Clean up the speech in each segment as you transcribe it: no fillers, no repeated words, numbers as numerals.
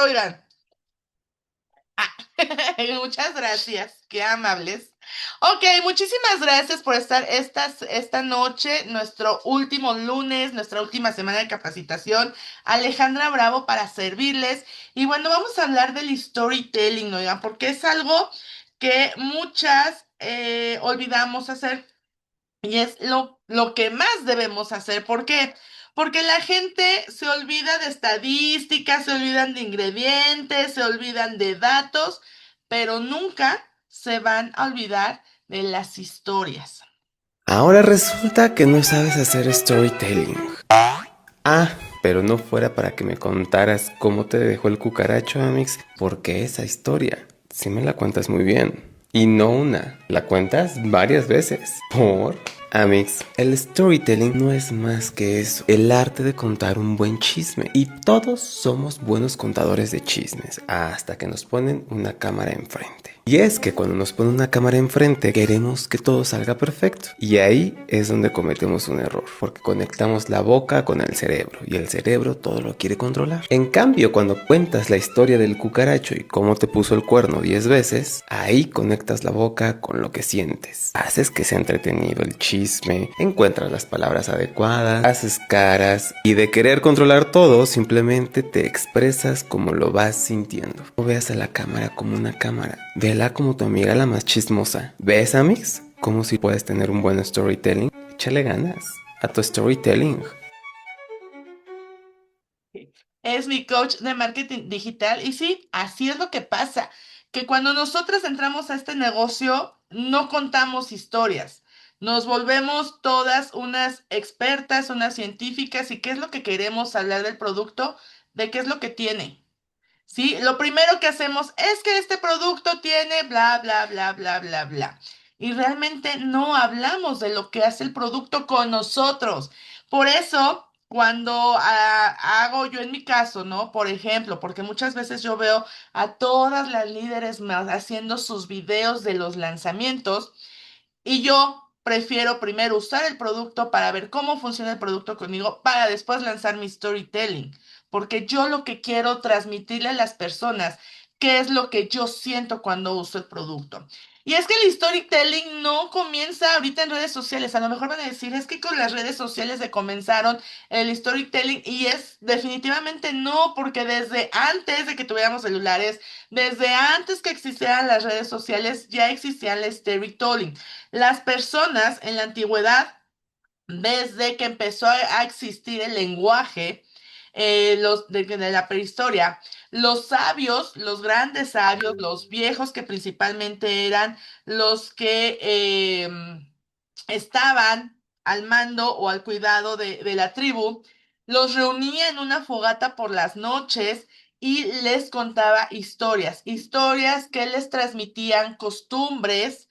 Oigan, ah, muchas gracias, qué amables. Ok, muchísimas gracias por estar esta noche, nuestro último lunes, nuestra última semana de capacitación. Alejandra Bravo para servirles. Y bueno, vamos a hablar del storytelling, oigan, porque es algo que muchas olvidamos hacer. Y es lo que más debemos hacer. ¿Por qué? Porque la gente se olvida de estadísticas, se olvidan de ingredientes, se olvidan de datos, pero nunca se van a olvidar de las historias. Ahora resulta que no sabes hacer storytelling. Ah, pero no fuera para que me contaras cómo te dejó el cucaracho, Amix, porque esa historia sí me la cuentas muy bien. Y no una, la cuentas varias veces. ¿Por? Amix, el storytelling no es más que eso, el arte de contar un buen chisme. Y todos somos buenos contadores de chismes, hasta que nos ponen una cámara enfrente. Y es que cuando nos ponen una cámara enfrente, queremos que todo salga perfecto. Y ahí es donde cometemos un error, porque conectamos la boca con el cerebro, y el cerebro todo lo quiere controlar. En cambio, cuando cuentas la historia del cucaracho y cómo te puso el cuerno 10 veces, ahí conectas la boca con lo que sientes. Haces que sea entretenido el chisme, encuentras las palabras adecuadas, haces caras, y de querer controlar todo, simplemente te expresas como lo vas sintiendo. No veas a la cámara como una cámara, vela como tu amiga la más chismosa. ¿Ves, Amix? Como si puedes tener un buen storytelling. Échale ganas a tu storytelling. Es mi coach de marketing digital y sí, así es lo que pasa, que cuando nosotros entramos a este negocio no contamos historias, nos volvemos todas unas expertas, unas científicas y qué es lo que queremos hablar del producto, de qué es lo que tiene. Sí, lo primero que hacemos es que este producto tiene bla, bla, bla, bla, bla, bla. Y realmente no hablamos de lo que hace el producto con nosotros. Por eso, cuando hago yo en mi caso, ¿no? Por ejemplo, porque muchas veces yo veo a todas las líderes haciendo sus videos de los lanzamientos. Y yo prefiero primero usar el producto para ver cómo funciona el producto conmigo para después lanzar mi storytelling, porque yo lo que quiero transmitirle a las personas, qué es lo que yo siento cuando uso el producto. Y es que el storytelling no comienza ahorita en redes sociales. A lo mejor van a decir, es que con las redes sociales se comenzaron el storytelling y es definitivamente no, porque desde antes de que tuviéramos celulares, desde antes que existieran las redes sociales, ya existía el storytelling. Las personas en la antigüedad, desde que empezó a existir el lenguaje, de la prehistoria, los sabios, los grandes sabios, los viejos que principalmente eran los que estaban al mando o al cuidado de la tribu, los reunía en una fogata por las noches y les contaba historias, historias que les transmitían costumbres,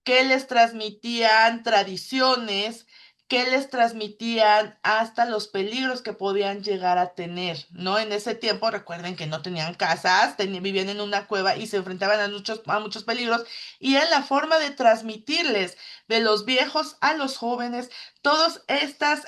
que les transmitían tradiciones, que les transmitían hasta los peligros que podían llegar a tener, ¿no? En ese tiempo, recuerden que no tenían casas, vivían en una cueva y se enfrentaban a muchos peligros, y era la forma de transmitirles de los viejos a los jóvenes todas estas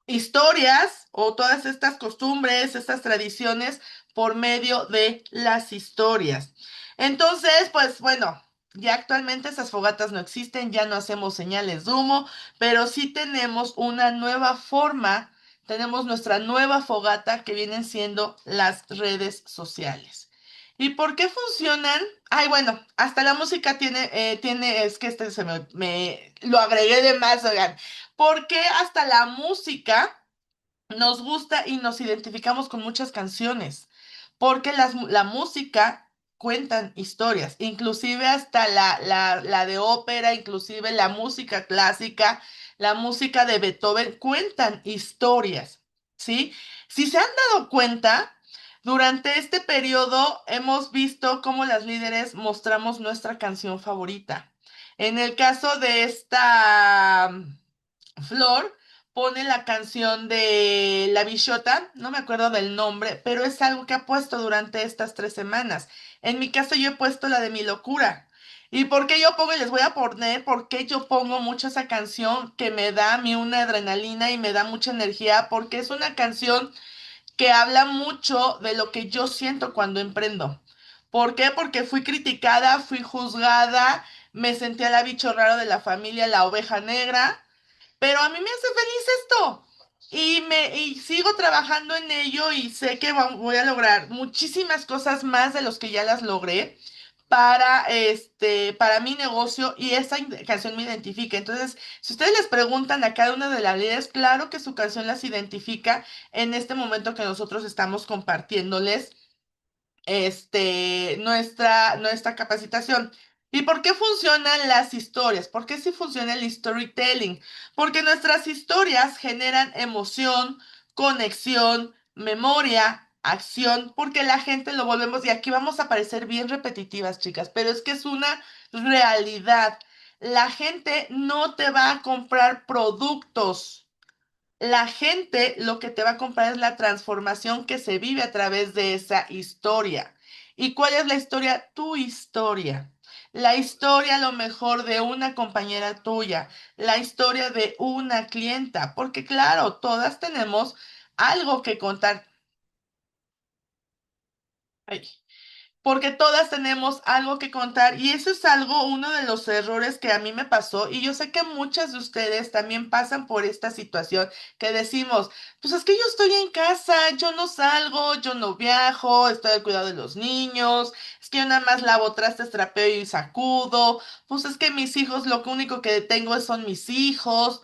historias o todas estas costumbres, estas tradiciones por medio de las historias. Entonces, pues bueno, ya actualmente esas fogatas no existen, ya no hacemos señales de humo, pero sí tenemos una nueva forma, tenemos nuestra nueva fogata que vienen siendo las redes sociales. ¿Y por qué funcionan? Ay, bueno, hasta la música es que este me lo agregué de más, oigan, porque hasta la música nos gusta y nos identificamos con muchas canciones, porque la música cuentan historias, inclusive hasta la de ópera, inclusive la música clásica, la música de Beethoven, cuentan historias, ¿sí? Si se han dado cuenta, durante este periodo hemos visto cómo las líderes mostramos nuestra canción favorita. En el caso de esta Flor, pone la canción de La Bichota, no me acuerdo del nombre, pero es algo que ha puesto durante estas 3 semanas. En mi caso yo he puesto la de Mi Locura. ¿Y por qué yo pongo, y les voy a poner, por qué yo pongo mucho esa canción que me da a mí una adrenalina y me da mucha energía? Porque es una canción que habla mucho de lo que yo siento cuando emprendo. ¿Por qué? Porque fui criticada, fui juzgada, me sentía la bicho raro de la familia, la oveja negra, pero a mí me hace feliz esto. Y sigo trabajando en ello y sé que voy a lograr muchísimas cosas más de los que ya las logré para mi negocio y esa canción me identifica. Entonces, si ustedes les preguntan a cada una de las líderes, claro que su canción las identifica en este momento que nosotros estamos compartiéndoles nuestra capacitación. ¿Y por qué funcionan las historias? ¿Por qué sí funciona el storytelling? Porque nuestras historias generan emoción, conexión, memoria, acción, porque la gente lo volvemos, y aquí vamos a parecer bien repetitivas, chicas, pero es que es una realidad. La gente no te va a comprar productos. La gente lo que te va a comprar es la transformación que se vive a través de esa historia. ¿Y cuál es la historia? Tu historia. La historia a lo mejor de una compañera tuya, la historia de una clienta, porque claro, todas tenemos algo que contar. Ay, porque todas tenemos algo que contar y eso es algo, uno de los errores que a mí me pasó y yo sé que muchas de ustedes también pasan por esta situación que decimos, pues es que yo estoy en casa, yo no salgo, yo no viajo, estoy al cuidado de los niños, es que yo nada más lavo trastes, trapeo y sacudo, pues es que mis hijos, lo único que tengo son mis hijos.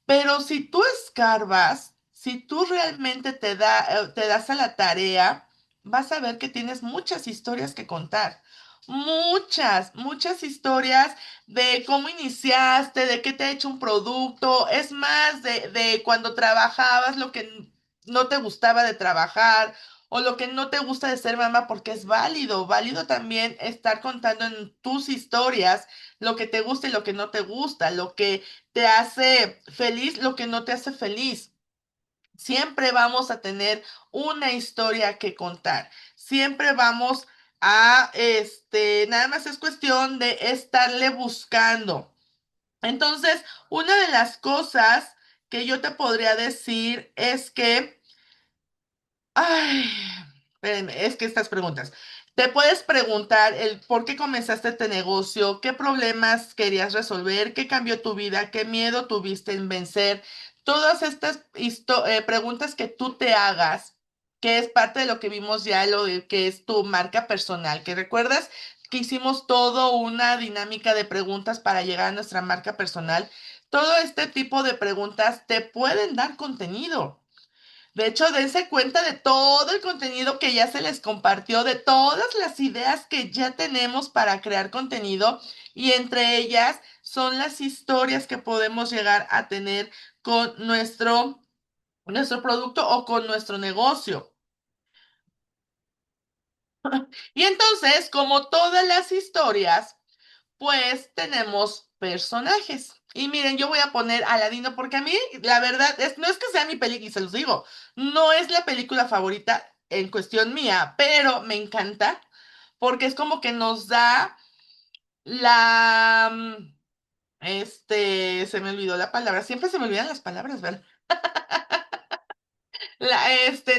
Pero si tú escarbas, si tú realmente te das a la tarea, vas a ver que tienes muchas historias que contar. Muchas, muchas historias de cómo iniciaste, de qué te ha hecho un producto, es más, de cuando trabajabas, lo que no te gustaba de trabajar o lo que no te gusta de ser mamá, porque es válido, válido también estar contando en tus historias lo que te gusta y lo que no te gusta, lo que te hace feliz, lo que no te hace feliz. Siempre vamos a tener una historia que contar. Siempre vamos nada más es cuestión de estarle buscando. Entonces, una de las cosas que yo te podría decir es que ay, espérenme, es que estas preguntas. Te puedes preguntar el por qué comenzaste este negocio, qué problemas querías resolver, qué cambió tu vida, qué miedo tuviste en vencer. Todas estas preguntas que tú te hagas, que es parte de lo que vimos ya, lo de que es tu marca personal, que recuerdas que hicimos todo una dinámica de preguntas para llegar a nuestra marca personal. Todo este tipo de preguntas te pueden dar contenido. De hecho, dense cuenta de todo el contenido que ya se les compartió, de todas las ideas que ya tenemos para crear contenido y entre ellas son las historias que podemos llegar a tener con nuestro producto o con nuestro negocio. Y entonces, como todas las historias, pues tenemos personajes. Y miren, yo voy a poner Aladino porque a mí, la verdad, no es que sea mi película, y se los digo, no es la película favorita en cuestión mía, pero me encanta porque es como que nos da se me olvidó la palabra, siempre se me olvidan las palabras, ¿verdad?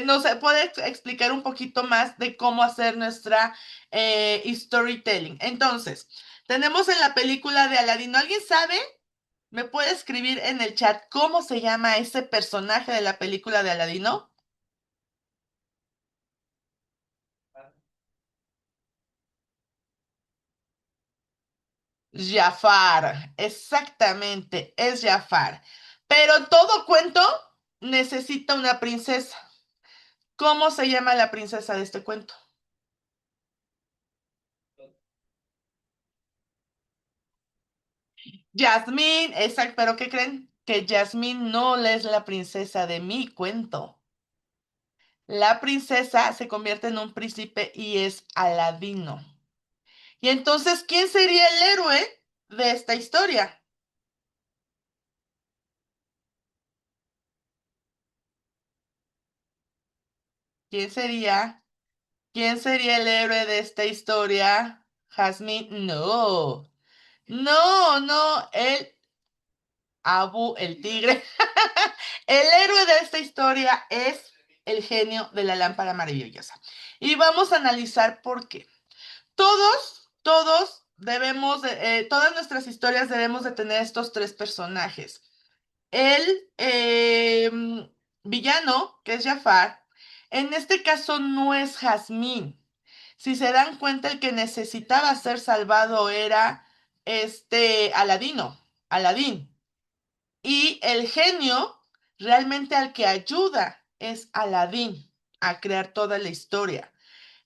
Nos puede explicar un poquito más de cómo hacer nuestra storytelling. Entonces, tenemos en la película de Aladino, ¿alguien sabe? ¿Me puede escribir en el chat cómo se llama ese personaje de la película de Aladino? Jafar, exactamente, es Jafar. Pero todo cuento necesita una princesa. ¿Cómo se llama la princesa de este cuento? Jasmine, exacto, pero ¿qué creen? Que Jasmine no es la princesa de mi cuento. La princesa se convierte en un príncipe y es Aladino. Y entonces, ¿quién sería el héroe de esta historia? ¿Quién sería? ¿Quién sería el héroe de esta historia? Jasmine, no. No, no, el Abu, el tigre. El héroe de esta historia es el genio de la lámpara maravillosa. Y vamos a analizar por qué. Todos debemos, todas nuestras historias debemos de tener estos tres personajes. El villano, que es Jafar, en este caso no es Jazmín. Si se dan cuenta, el que necesitaba ser salvado era Aladín. Y el genio realmente al que ayuda es Aladín a crear toda la historia.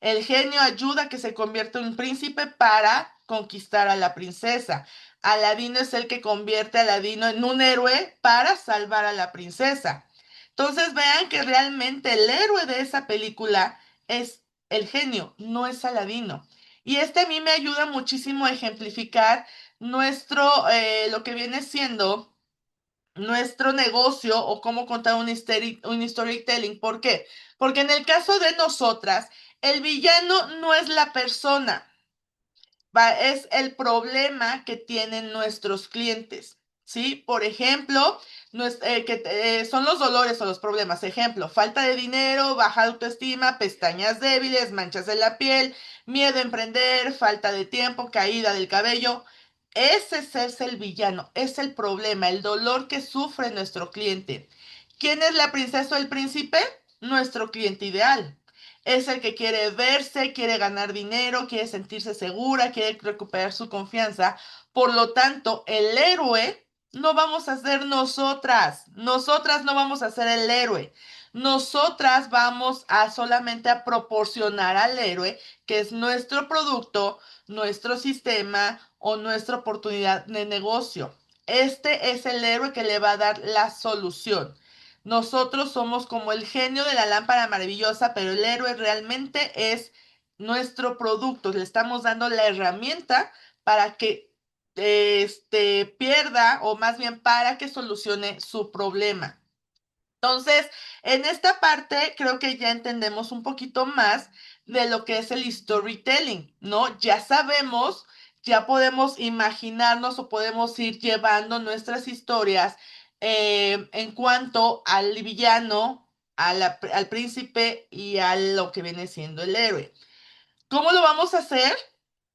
El genio ayuda a que se convierta en un príncipe para conquistar a la princesa. Aladino es el que convierte a Aladino en un héroe para salvar a la princesa. Entonces vean que realmente el héroe de esa película es el genio, no es Aladino. Y a mí me ayuda muchísimo a ejemplificar lo que viene siendo nuestro negocio o cómo contar un storytelling. ¿Por qué? Porque en el caso de nosotras, el villano no es la persona, es el problema que tienen nuestros clientes. ¿Sí? Por ejemplo, son los dolores o los problemas. Ejemplo, falta de dinero, baja autoestima, pestañas débiles, manchas en la piel, miedo a emprender, falta de tiempo, caída del cabello. Ese es el villano, es el problema, el dolor que sufre nuestro cliente. ¿Quién es la princesa o el príncipe? Nuestro cliente ideal. Es el que quiere verse, quiere ganar dinero, quiere sentirse segura, quiere recuperar su confianza. Por lo tanto, el héroe no vamos a ser nosotras. Nosotras no vamos a ser el héroe. Nosotras vamos a solamente a proporcionar al héroe, que es nuestro producto, nuestro sistema o nuestra oportunidad de negocio. Este es el héroe que le va a dar la solución. Nosotros somos como el genio de la lámpara maravillosa, pero el héroe realmente es nuestro producto. Le estamos dando la herramienta para que pierda o más bien para que solucione su problema. Entonces, en esta parte creo que ya entendemos un poquito más de lo que es el storytelling, ¿no? Ya sabemos, ya podemos imaginarnos o podemos ir llevando nuestras historias en cuanto al villano, al príncipe y a lo que viene siendo el héroe. ¿Cómo lo vamos a hacer?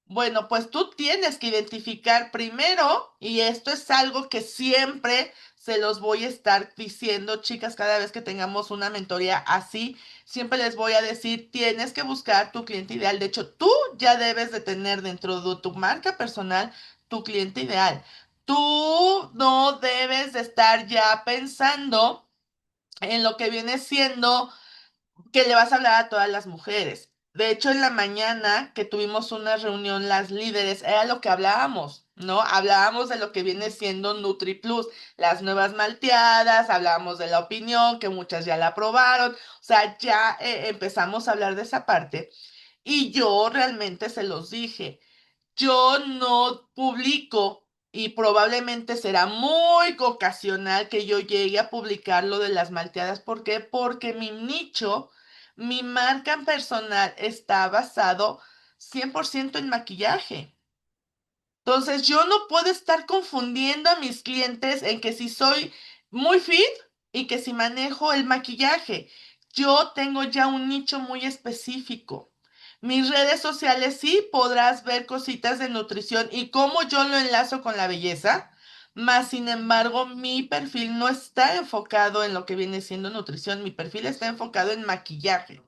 Bueno, pues tú tienes que identificar primero, y esto es algo que siempre se los voy a estar diciendo, chicas, cada vez que tengamos una mentoría así, siempre les voy a decir, tienes que buscar tu cliente ideal. De hecho, tú ya debes de tener dentro de tu marca personal tu cliente ideal. Tú no debes de estar ya pensando en lo que viene siendo que le vas a hablar a todas las mujeres. De hecho, en la mañana que tuvimos una reunión, las líderes, era lo que hablábamos, ¿no? Hablábamos de lo que viene siendo NutriPlus, las nuevas malteadas, hablábamos de la opinión, que muchas ya la aprobaron, o sea, ya empezamos a hablar de esa parte. Y yo realmente se los dije, yo no publico y probablemente será muy ocasional que yo llegue a publicar lo de las malteadas. ¿Por qué? Porque mi nicho, mi marca personal está basado 100% en maquillaje. Entonces, yo no puedo estar confundiendo a mis clientes en que si soy muy fit y que si manejo el maquillaje. Yo tengo ya un nicho muy específico. Mis redes sociales sí podrás ver cositas de nutrición y cómo yo lo enlazo con la belleza, más sin embargo, mi perfil no está enfocado en lo que viene siendo nutrición, mi perfil está enfocado en maquillaje.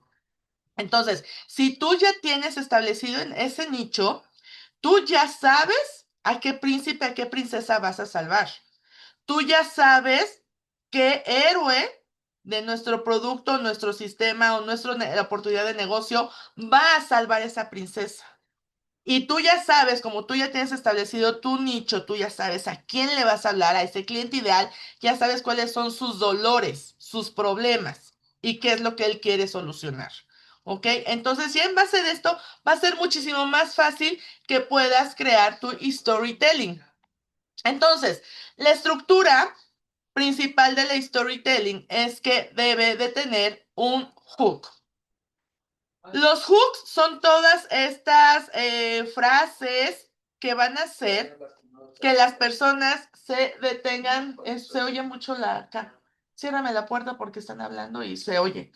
Entonces, si tú ya tienes establecido en ese nicho, tú ya sabes a qué príncipe, a qué princesa vas a salvar. Tú ya sabes qué héroe de nuestro producto, nuestro sistema o nuestra oportunidad de negocio va a salvar a esa princesa. Y tú ya sabes, como tú ya tienes establecido tu nicho, tú ya sabes a quién le vas a hablar, a ese cliente ideal, ya sabes cuáles son sus dolores, sus problemas y qué es lo que él quiere solucionar. ¿Ok? Entonces, ya en base de esto, va a ser muchísimo más fácil que puedas crear tu storytelling. Entonces, la estructura principal de la storytelling es que debe de tener un hook. Los hooks son todas estas frases que van a hacer que las personas se detengan. Se oye mucho la acá. Ciérrame la puerta porque están hablando y se oye.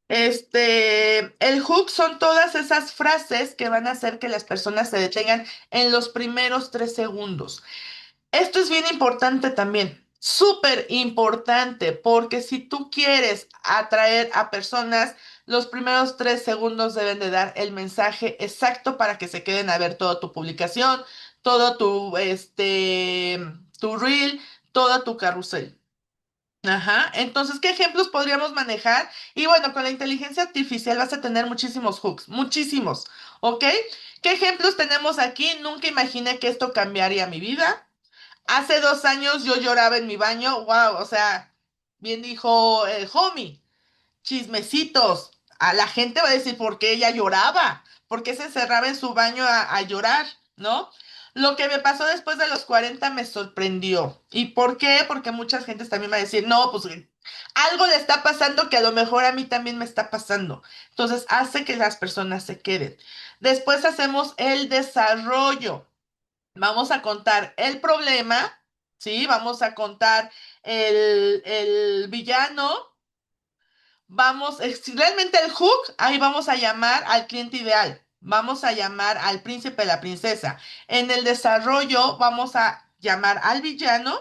El hook son todas esas frases que van a hacer que las personas se detengan en los primeros 3 segundos. Esto es bien importante también, súper importante, porque si tú quieres atraer a personas, los primeros 3 segundos deben de dar el mensaje exacto para que se queden a ver toda tu publicación, todo tu reel, toda tu carrusel. Ajá, entonces, ¿qué ejemplos podríamos manejar? Y bueno, con la inteligencia artificial vas a tener muchísimos hooks, muchísimos, ¿ok? ¿Qué ejemplos tenemos aquí? Nunca imaginé que esto cambiaría mi vida. Hace 2 años yo lloraba en mi baño, wow, o sea, bien dijo el homie, chismecitos. A la gente va a decir por qué ella lloraba, por qué se encerraba en su baño a llorar, ¿no? Lo que me pasó después de los 40 me sorprendió. ¿Y por qué? Porque muchas gentes también va a decir, no, pues algo le está pasando que a lo mejor a mí también me está pasando. Entonces hace que las personas se queden. Después hacemos el desarrollo. Vamos a contar el problema, ¿sí? Vamos a contar el villano. Si realmente el hook, ahí vamos a llamar al cliente ideal. Vamos a llamar al príncipe, la princesa. En el desarrollo vamos a llamar al villano.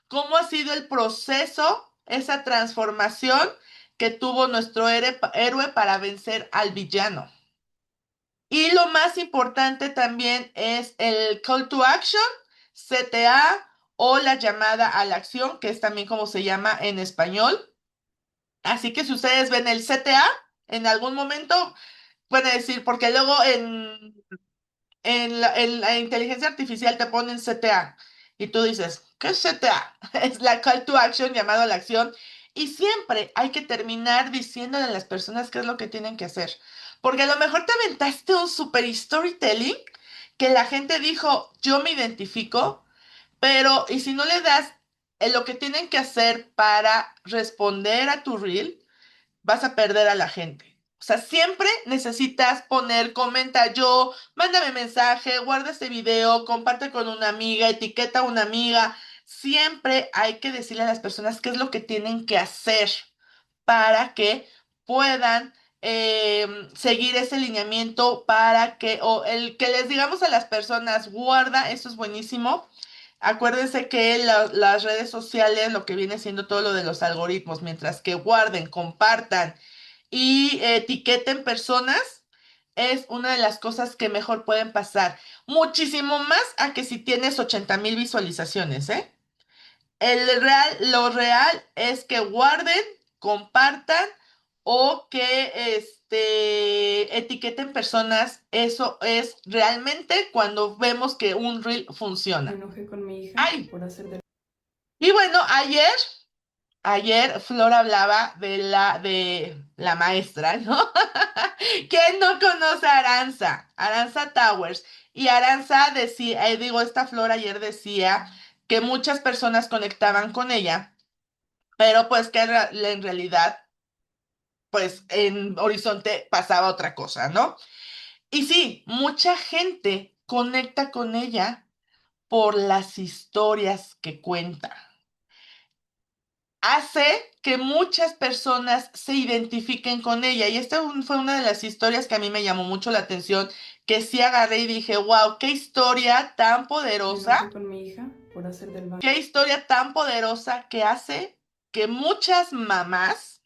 ¿Cómo ha sido el proceso, esa transformación que tuvo nuestro héroe para vencer al villano? Y lo más importante también es el call to action, CTA o la llamada a la acción, que es también como se llama en español. Así que si ustedes ven el CTA en algún momento, pueden decir, porque luego en la inteligencia artificial te ponen CTA y tú dices, ¿qué es CTA? Es la call to action, llamado a la acción. Y siempre hay que terminar diciéndole a las personas qué es lo que tienen que hacer. Porque a lo mejor te aventaste un super storytelling que la gente dijo, yo me identifico, pero ¿y si no le das lo que tienen que hacer para responder a tu reel? Vas a perder a la gente. O sea, siempre necesitas poner, comenta yo, mándame mensaje, guarda este video, comparte con una amiga, etiqueta a una amiga. Siempre hay que decirle a las personas qué es lo que tienen que hacer para que puedan seguir ese lineamiento para que, o el que les digamos a las personas, guarda, eso es buenísimo. Acuérdense que las redes sociales, lo que viene siendo todo lo de los algoritmos, mientras que guarden, compartan y etiqueten personas, es una de las cosas que mejor pueden pasar. Muchísimo más a que si tienes 80,000 visualizaciones, ¿eh? Lo real es que guarden, compartan o que etiqueten personas. Eso es realmente cuando vemos que un reel Me funciona. enojé con mi hija Ay, por hacer de... y bueno, ayer Flor hablaba de la maestra, ¿no? ¿Quién no conoce a Aranza? Aranza Towers. Y Aranza decía, esta Flor ayer decía que muchas personas conectaban con ella, pero pues que en realidad, pues en Horizonte pasaba otra cosa, ¿no? Y sí, mucha gente conecta con ella por las historias que cuenta. Hace que muchas personas se identifiquen con ella. Y esta fue una de las historias que a mí me llamó mucho la atención, que sí agarré y dije, wow, qué historia tan Me poderosa, enojé con mi hija por hacer del baño. qué historia tan poderosa que hace que muchas mamás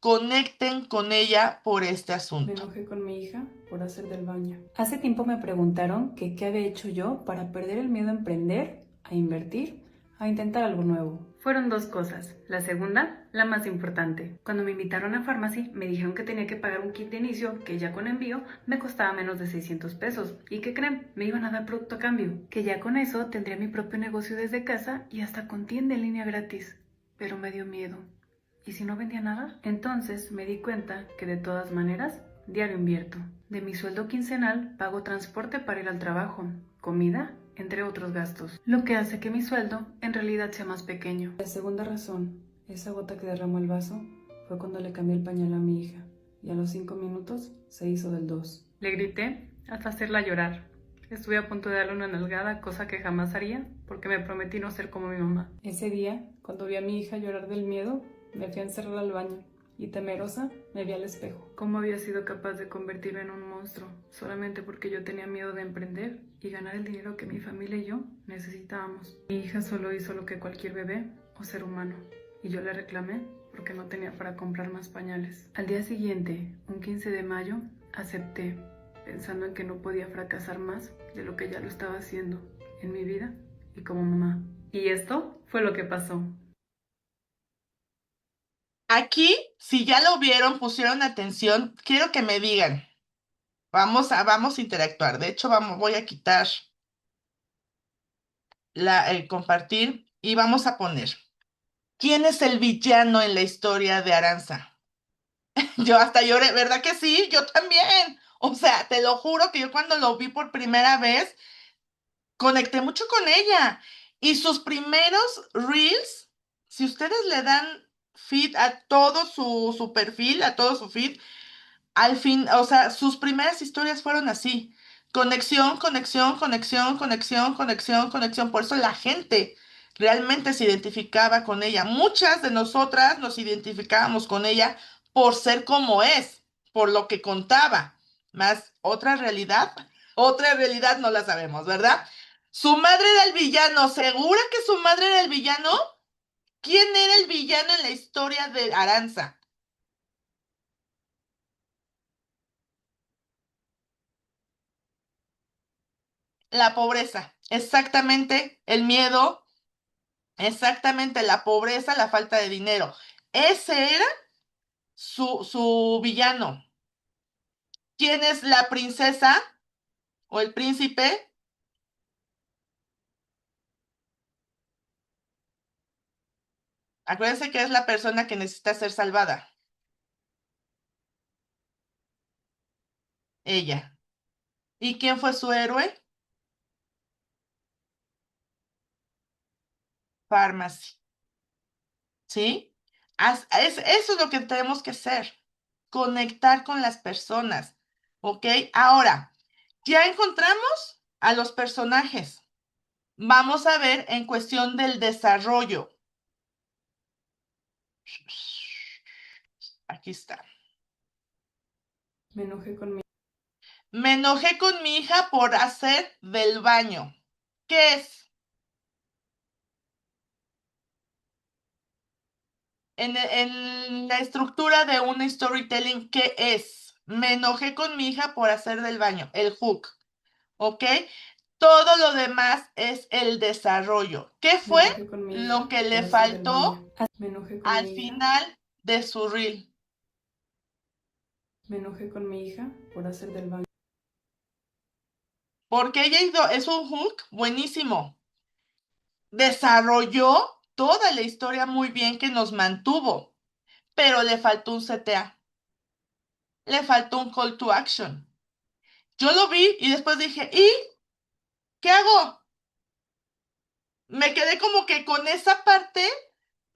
conecten con ella por este Me asunto. enojé con mi hija por hacer del baño. Hace tiempo me preguntaron que qué había hecho yo para perder el miedo a emprender, a invertir, a intentar algo nuevo. Fueron dos cosas. La segunda, la más importante. Cuando me invitaron a Pharmacy, me dijeron que tenía que pagar un kit de inicio que ya con envío me costaba menos de 600 pesos. ¿Y qué creen? Me iban a dar producto a cambio. Que ya con eso tendría mi propio negocio desde casa y hasta con tienda en línea gratis. Pero me dio miedo. ¿Y si no vendía nada? Entonces me di cuenta que de todas maneras, diario invierto. De mi sueldo quincenal pago transporte para ir al trabajo, comida, entre otros gastos, lo que hace que mi sueldo en realidad sea más pequeño. La segunda razón, esa gota que derramó el vaso, fue cuando le cambié el pañal a mi hija y a los 5 minutos se hizo del 2. Le grité hasta hacerla llorar. Estuve a punto de darle una nalgada, cosa que jamás haría, porque me prometí no ser como mi mamá. Ese día, cuando vi a mi hija llorar del miedo, me fui a encerrar al baño y temerosa me vi al espejo. ¿Cómo había sido capaz de convertirme en un monstruo solamente porque yo tenía miedo de emprender y ganar el dinero que mi familia y yo necesitábamos? Mi hija solo hizo lo que cualquier bebé o ser humano, y yo le reclamé porque no tenía para comprar más pañales. Al día siguiente, un 15 de mayo, acepté, pensando en que no podía fracasar más de lo que ya lo estaba haciendo en mi vida y como mamá. Y esto fue lo que pasó. Aquí, si ya lo vieron, pusieron atención, quiero que me digan. Vamos a interactuar. De hecho, voy a quitar el compartir y vamos a poner. ¿Quién es el villano en la historia de Aranza? Yo hasta lloré, ¿verdad que sí? Yo también. O sea, te lo juro que yo cuando lo vi por primera vez, conecté mucho con ella. Y sus primeros reels, si ustedes le dan feed a todo su perfil, a todo su feed, al fin, o sea, sus primeras historias fueron así. Conexión, conexión, conexión, conexión, conexión, conexión. Por eso la gente realmente se identificaba con ella. Muchas de nosotras nos identificábamos con ella por ser como es, por lo que contaba. Más otra realidad no la sabemos, ¿verdad? Su madre era el villano. ¿Segura que su madre era el villano? ¿Quién era el villano en la historia de Aranza? La pobreza, exactamente el miedo, exactamente la pobreza, la falta de dinero. Ese era su villano. ¿Quién es la princesa o el príncipe? Acuérdense que es la persona que necesita ser salvada. Ella. ¿Y quién fue su héroe? Pharmacy. ¿Sí? Eso es lo que tenemos que hacer. Conectar con las personas. ¿Ok? Ahora, ya encontramos a los personajes. Vamos a ver en cuestión del desarrollo. Aquí está. Me enojé con mi Me enojé con mi hija por hacer del baño. ¿Qué es? En la estructura de un storytelling, ¿qué es? Me enojé con mi hija por hacer del baño. El hook. ¿Ok? Todo lo demás es el desarrollo. ¿Qué Me fue enojé con mi hija lo que por le hacer del baño. faltó Me enojé con al mi hija. final de su reel? Me enojé con mi hija por hacer del baño. Porque ella es un hook buenísimo. Desarrolló toda la historia muy bien que nos mantuvo, pero le faltó un CTA, le faltó un call to action. Yo lo vi y después dije, ¿y qué hago? Me quedé como que con esa parte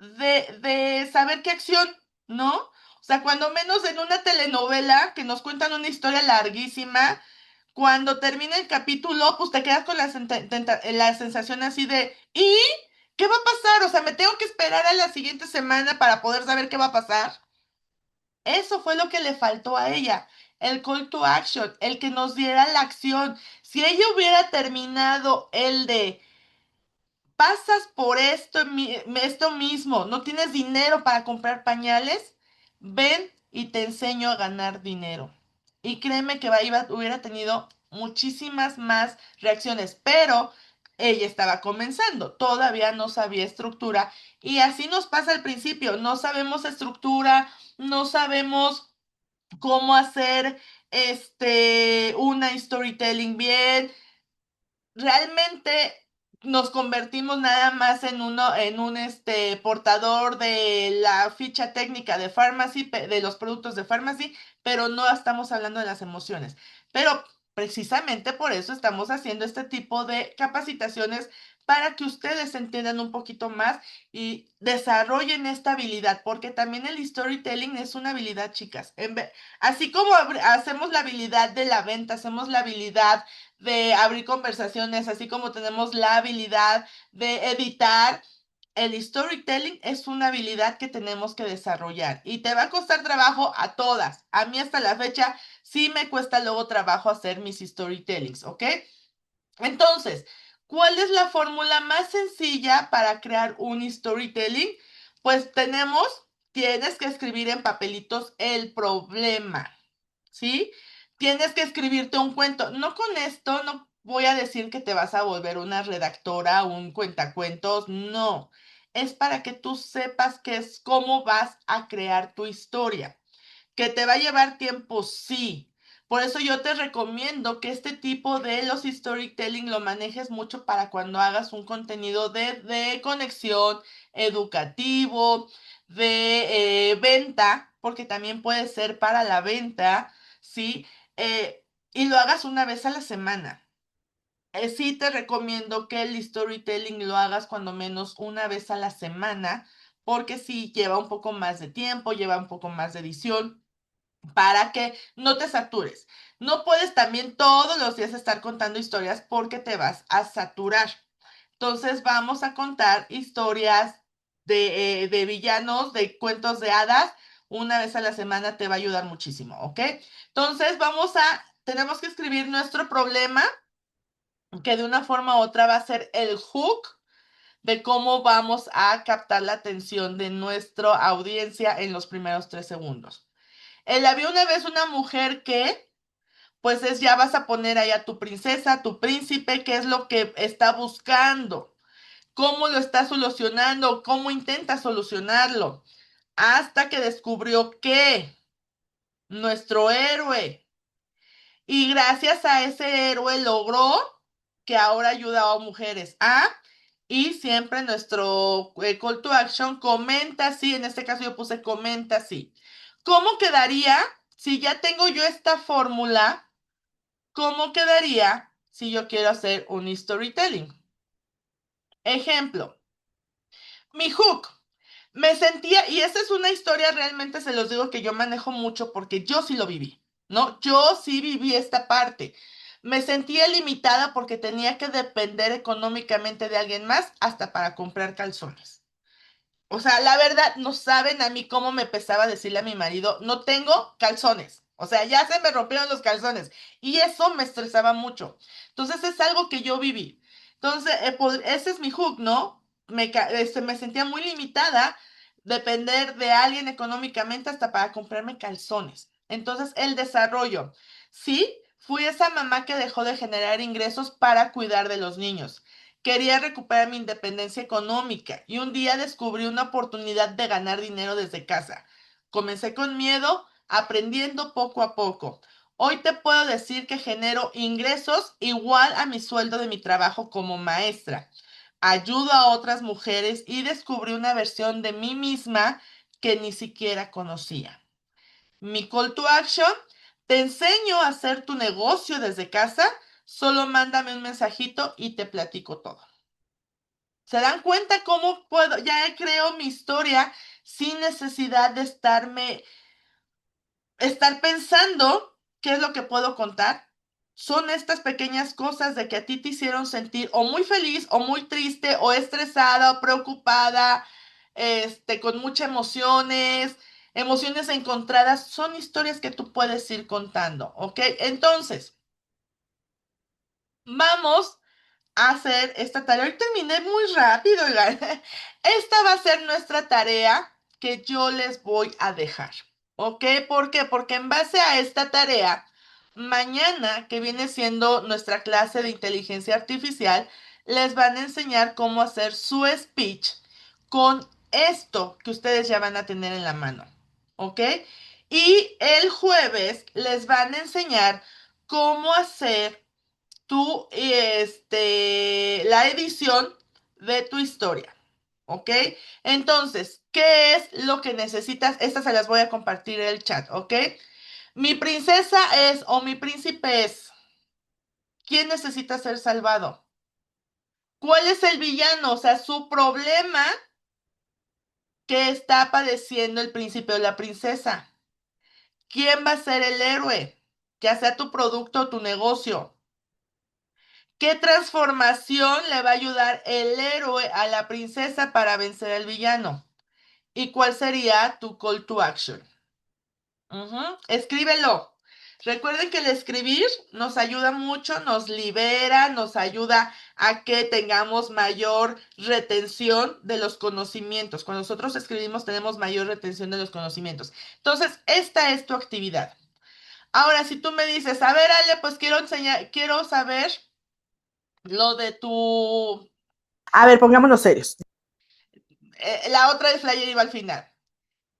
de saber qué acción, ¿no? O sea, cuando menos en una telenovela que nos cuentan una historia larguísima, cuando termina el capítulo, pues te quedas con la sensación así de, ¿y qué va a pasar? O sea, me tengo que esperar a la siguiente semana para poder saber qué va a pasar. Eso fue lo que le faltó a ella, el call to action, el que nos diera la acción. Si ella hubiera terminado el de pasas por esto mismo, no tienes dinero para comprar pañales, ven y te enseño a ganar dinero. Y créeme que hubiera tenido muchísimas más reacciones, pero ella estaba comenzando, todavía no sabía estructura y así nos pasa al principio, no sabemos estructura, no sabemos cómo hacer una storytelling bien. Realmente nos convertimos nada más en un portador de la ficha técnica de Pharmacy, de los productos de Pharmacy, pero no estamos hablando de las emociones. Pero precisamente por eso estamos haciendo este tipo de capacitaciones para que ustedes entiendan un poquito más y desarrollen esta habilidad, porque también el storytelling es una habilidad, chicas. Así como hacemos la habilidad de la venta, hacemos la habilidad de abrir conversaciones, así como tenemos la habilidad de editar, El storytelling es una habilidad que tenemos que desarrollar y te va a costar trabajo a todas. A mí hasta la fecha sí me cuesta luego trabajo hacer mis storytellings, ¿ok? Entonces, ¿cuál es la fórmula más sencilla para crear un storytelling? Pues tienes que escribir en papelitos el problema, ¿sí? Tienes que escribirte un cuento. No con esto, no voy a decir que te vas a volver una redactora, un cuentacuentos, no. Es para que tú sepas qué es cómo vas a crear tu historia. ¿Que te va a llevar tiempo? Sí. Por eso yo te recomiendo que este tipo de los storytelling lo manejes mucho para cuando hagas un contenido de conexión, educativo, de venta, porque también puede ser para la venta, ¿sí? Y lo hagas una vez a la semana. Sí te recomiendo que el storytelling lo hagas cuando menos una vez a la semana, porque sí lleva un poco más de tiempo, lleva un poco más de edición para que no te satures. No puedes también todos los días estar contando historias porque te vas a saturar. Entonces vamos a contar historias de villanos, de cuentos de hadas. Una vez a la semana te va a ayudar muchísimo, ¿ok? Entonces tenemos que escribir nuestro problema, que de una forma u otra va a ser el hook de cómo vamos a captar la atención de nuestra audiencia en los primeros 3 segundos. Había una vez una mujer que, pues ya vas a poner ahí a tu princesa, tu príncipe, qué es lo que está buscando, cómo lo está solucionando, cómo intenta solucionarlo, hasta que descubrió que nuestro héroe, y gracias a ese héroe logró que ahora ayuda a mujeres. Y siempre nuestro call to action comenta sí, en este caso yo puse comenta sí. ¿Cómo quedaría si ya tengo yo esta fórmula? ¿Cómo quedaría si yo quiero hacer un storytelling? Ejemplo, mi hook. Me sentía, y esta es una historia realmente, se los digo que yo manejo mucho porque yo sí lo viví, ¿no? Yo sí viví esta parte. Me sentía limitada porque tenía que depender económicamente de alguien más hasta para comprar calzones. O sea, la verdad, no saben a mí cómo me pesaba decirle a mi marido, no tengo calzones. O sea, ya se me rompieron los calzones. Y eso me estresaba mucho. Entonces es algo que yo viví. Entonces, ese es mi hook, ¿no? Me sentía muy limitada, depender de alguien económicamente hasta para comprarme calzones. Entonces, el desarrollo. Sí, fui esa mamá que dejó de generar ingresos para cuidar de los niños. Quería recuperar mi independencia económica y un día descubrí una oportunidad de ganar dinero desde casa. Comencé con miedo, aprendiendo poco a poco. Hoy te puedo decir que genero ingresos igual a mi sueldo de mi trabajo como maestra. Ayudo a otras mujeres y descubrí una versión de mí misma que ni siquiera conocía. Mi call to action, te enseño a hacer tu negocio desde casa, solo mándame un mensajito y te platico todo. ¿Se dan cuenta cómo puedo? Ya creo mi historia sin necesidad de estar pensando qué es lo que puedo contar. Son estas pequeñas cosas de que a ti te hicieron sentir o muy feliz o muy triste o estresada o preocupada, con muchas emociones encontradas. Son historias que tú puedes ir contando, ¿ok? Entonces, vamos hacer esta tarea. Hoy terminé muy rápido, oigan. Esta va a ser nuestra tarea que yo les voy a dejar. ¿Ok? ¿Por qué? Porque en base a esta tarea, mañana, que viene siendo nuestra clase de inteligencia artificial, les van a enseñar cómo hacer su speech con esto que ustedes ya van a tener en la mano. ¿Ok? Y el jueves les van a enseñar cómo hacer la edición de tu historia, ¿ok? Entonces, ¿qué es lo que necesitas? Estas se las voy a compartir en el chat, ¿ok? Mi princesa es, o mi príncipe es, ¿quién necesita ser salvado? ¿Cuál es el villano? O sea, su problema que está padeciendo el príncipe o la princesa. ¿Quién va a ser el héroe? Ya sea tu producto o tu negocio. ¿Qué transformación le va a ayudar el héroe a la princesa para vencer al villano? ¿Y cuál sería tu call to action? Escríbelo. Recuerden que el escribir nos ayuda mucho, nos libera, nos ayuda a que tengamos mayor retención de los conocimientos. Cuando nosotros escribimos tenemos mayor retención de los conocimientos. Entonces, esta es tu actividad. Ahora, si tú me dices, a ver, Ale, pues quiero saber lo de tu... A ver, pongámonos serios. La otra del flyer iba al final.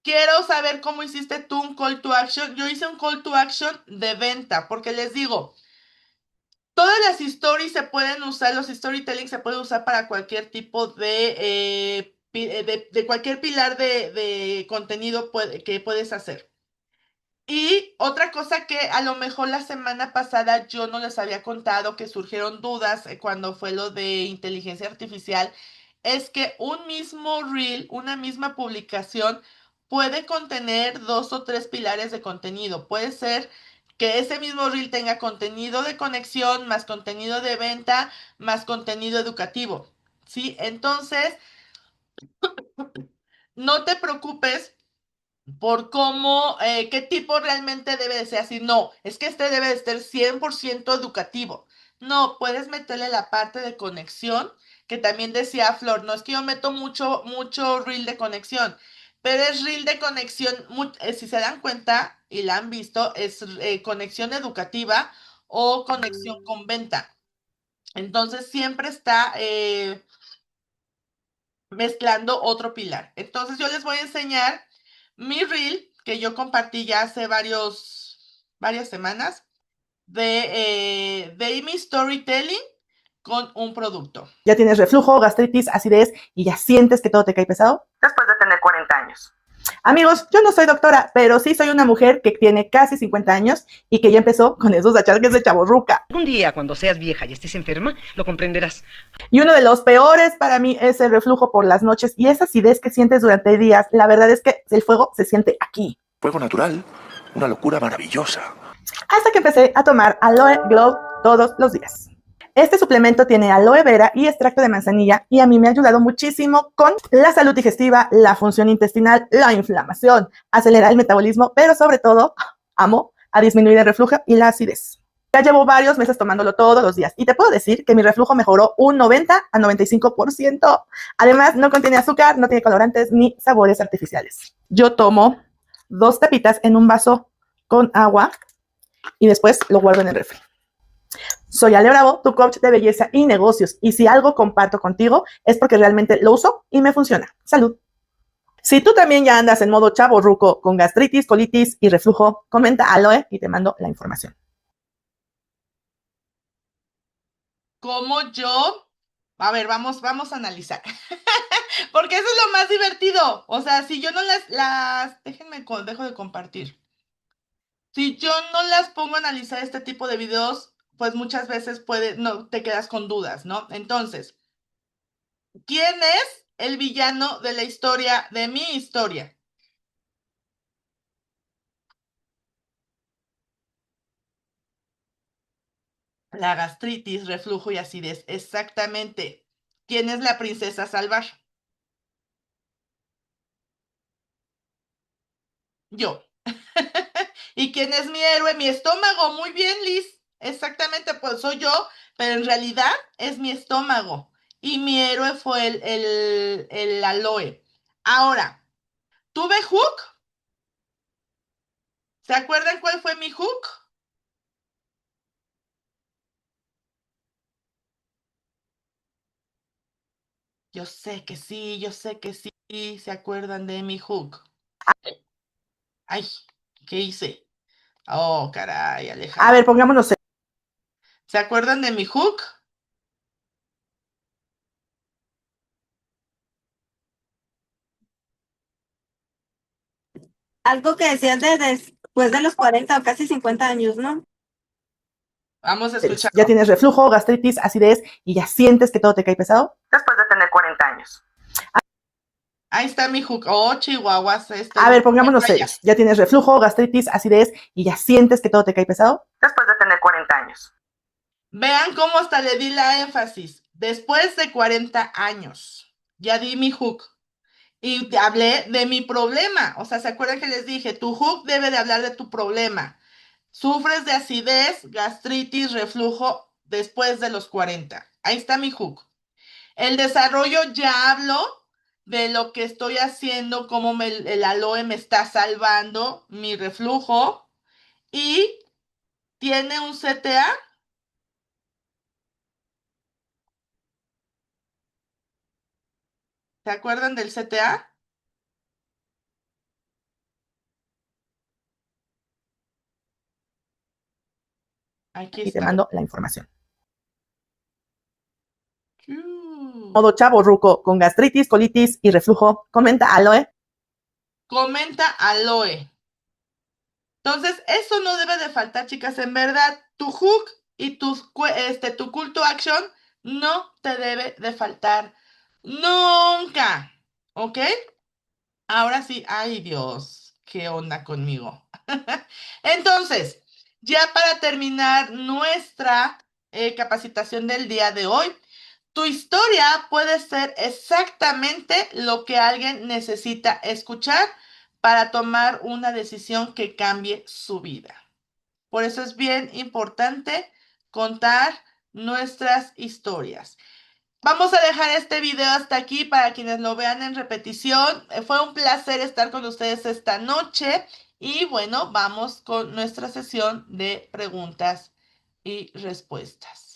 Quiero saber cómo hiciste tú un call to action. Yo hice un call to action de venta, porque les digo, todas las stories se pueden usar, los storytelling se puede usar para cualquier tipo de cualquier pilar de contenido que puedes hacer. Y otra cosa que a lo mejor la semana pasada yo no les había contado, que surgieron dudas cuando fue lo de inteligencia artificial, es que un mismo reel, una misma publicación, puede contener 2 o 3 pilares de contenido. Puede ser que ese mismo reel tenga contenido de conexión, más contenido de venta, más contenido educativo. ¿Sí? Entonces, no te preocupes por cómo, qué tipo realmente debe de ser así. No, es que este debe de ser 100% educativo. No, puedes meterle la parte de conexión, que también decía Flor, no es que yo meto mucho reel de conexión, pero es reel de conexión, si se dan cuenta y la han visto, es conexión educativa o conexión con venta. Entonces siempre está mezclando otro pilar. Entonces yo les voy a enseñar mi reel que yo compartí ya hace varias semanas de mi storytelling con un producto. Ya tienes reflujo, gastritis, acidez y ya sientes que todo te cae pesado. Después de tener 40 años. Amigos, yo no soy doctora, pero sí soy una mujer que tiene casi 50 años y que ya empezó con esos achaques de chavorruca. Un día, cuando seas vieja y estés enferma, lo comprenderás. Y uno de los peores para mí es el reflujo por las noches y esa acidez que sientes durante días. La verdad es que el fuego se siente aquí. Fuego natural, una locura maravillosa. Hasta que empecé a tomar Aloe Glow todos los días. Este suplemento tiene aloe vera y extracto de manzanilla y a mí me ha ayudado muchísimo con la salud digestiva, la función intestinal, la inflamación, acelerar el metabolismo, pero sobre todo, amo a disminuir el reflujo y la acidez. Ya llevo varios meses tomándolo todos los días y te puedo decir que mi reflujo mejoró un 90 a 95%. Además, no contiene azúcar, no tiene colorantes ni sabores artificiales. Yo tomo 2 tapitas en un vaso con agua y después lo guardo en el refri. Soy Ale Bravo, tu coach de belleza y negocios, y si algo comparto contigo es porque realmente lo uso y me funciona. ¡Salud! Si tú también ya andas en modo chavorruco con gastritis, colitis y reflujo, comenta Aloe y te mando la información. Como yo, a ver, vamos a analizar. Porque eso es lo más divertido. O sea, si yo no dejo de compartir. Si yo no las pongo a analizar este tipo de videos, pues muchas veces no te quedas con dudas, ¿no? Entonces, ¿quién es el villano de la historia, de mi historia? La gastritis, reflujo y acidez, exactamente. ¿Quién es la princesa a salvar? Yo. ¿Y quién es mi héroe? Mi estómago. Muy bien, Liz. Exactamente, pues soy yo, pero en realidad es mi estómago. Y mi héroe fue el aloe. Ahora, ¿tuve hook? ¿Se acuerdan cuál fue mi hook? Yo sé que sí, ¿se acuerdan de mi hook? Ay, ¿qué hice? Oh, caray, Alejandra. A ver, pongámonos. ¿Se acuerdan de mi hook? Algo que decías de después de los 40 o casi 50 años, ¿no? Vamos a escuchar. Ya tienes reflujo, gastritis, acidez y ya sientes que todo te cae pesado. Después de tener 40 años. Ahí está mi hook. Oh, chihuahuas. A ver, pongámonos serios. Ya tienes reflujo, gastritis, acidez y ya sientes que todo te cae pesado. Después de tener 40 años. Vean cómo hasta le di la énfasis. Después de 40 años, ya di mi hook. Y te hablé de mi problema. O sea, ¿se acuerdan que les dije? Tu hook debe de hablar de tu problema. Sufres de acidez, gastritis, reflujo después de los 40. Ahí está mi hook. El desarrollo ya hablo de lo que estoy haciendo, cómo el aloe me está salvando mi reflujo. Y tiene un CTA. ¿Se acuerdan del CTA? Aquí Y te está. mando la información. Mm. Modo chavo ruco con gastritis, colitis y reflujo. Comenta aloe. Comenta aloe. Entonces, eso no debe de faltar, chicas. En verdad, tu hook y tu call to action no te debe de faltar nunca. ¿Ok? Ahora sí, ay Dios, ¿qué onda conmigo? Entonces, ya para terminar nuestra capacitación del día de hoy, tu historia puede ser exactamente lo que alguien necesita escuchar para tomar una decisión que cambie su vida. Por eso es bien importante contar nuestras historias. Vamos a dejar este video hasta aquí para quienes lo vean en repetición. Fue un placer estar con ustedes esta noche y bueno, vamos con nuestra sesión de preguntas y respuestas.